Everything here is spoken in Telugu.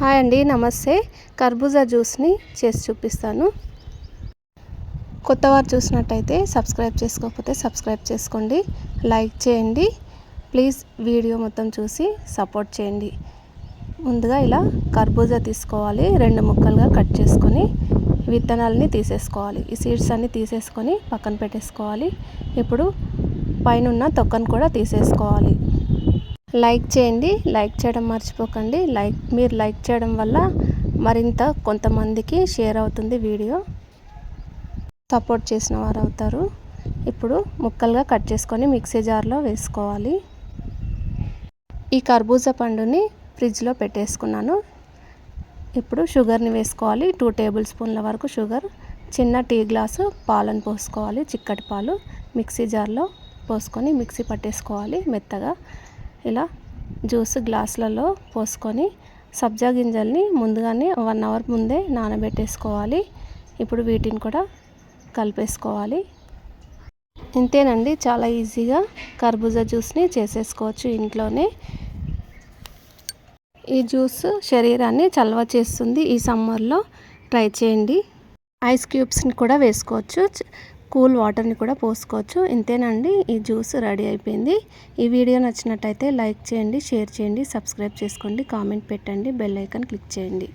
హాయ్ అండి, నమస్తే. కర్బూజా జ్యూస్ని చేసి చూపిస్తాను. కొత్తవారు చూసినట్టయితే సబ్స్క్రైబ్ చేసుకోకపోతే సబ్స్క్రైబ్ చేసుకోండి, లైక్ చేయండి. ప్లీజ్ వీడియో మొత్తం చూసి సపోర్ట్ చేయండి. ముందుగా ఇలా కర్బూజా తీసుకోవాలి, 2 ముక్కలుగా కట్ చేసుకొని విత్తనాలని తీసేసుకోవాలి. ఈ సీడ్స్ అన్నీ తీసేసుకొని పక్కన పెట్టేసుకోవాలి. ఇప్పుడు పైన తొక్కను కూడా తీసేసుకోవాలి. లైక్ చేయండి, లైక్ చేయడం మర్చిపోకండి. మీరు లైక్ చేయడం వల్ల మరింత కొంతమందికి షేర్ అవుతుంది వీడియో, సపోర్ట్ చేసిన వారు అవుతారు. ఇప్పుడు ముక్కలుగా కట్ చేసుకొని మిక్సీ జార్లో వేసుకోవాలి. ఈ కర్బూజా పండుని ఫ్రిడ్జ్లో పెట్టేసుకున్నాను. ఇప్పుడు షుగర్ని వేసుకోవాలి. 2 టేబుల్ స్పూన్ల వరకు షుగర్, చిన్న టీ గ్లాసు పాలను పోసుకోవాలి. చిక్కటి పాలు మిక్సీ జార్లో పోసుకొని మిక్సీ పట్టేసుకోవాలి మెత్తగా. ఇలా జ్యూస్ గ్లాసులలో పోసుకొని సబ్జా గింజల్ని ముందుగానే 1 అవర్ ముందే నానబెట్టేసుకోవాలి. ఇప్పుడు వీటిని కూడా కలిపేసుకోవాలి. ఇంతేనండి, చాలా ఈజీగా కర్బూజా జ్యూస్ని చేసేసుకోవచ్చు ఇంట్లోనే. ఈ జ్యూస్ శరీరాన్ని చలవ చేస్తుంది. ఈ సమ్మర్లో ట్రై చేయండి. ఐస్ క్యూబ్స్ని కూడా వేసుకోవచ్చు, కూల్ వాటర్ని కూడా పోసుకోవచ్చు. ఇంతేనండి, ఈ జ్యూస్ రెడీ అయిపోయింది. ఈ వీడియో నచ్చినట్టయితే లైక్ చేయండి, షేర్ చేయండి, సబ్స్క్రైబ్ చేసుకోండి, కామెంట్ పెట్టండి, బెల్ ఐకాన్ క్లిక్ చేయండి.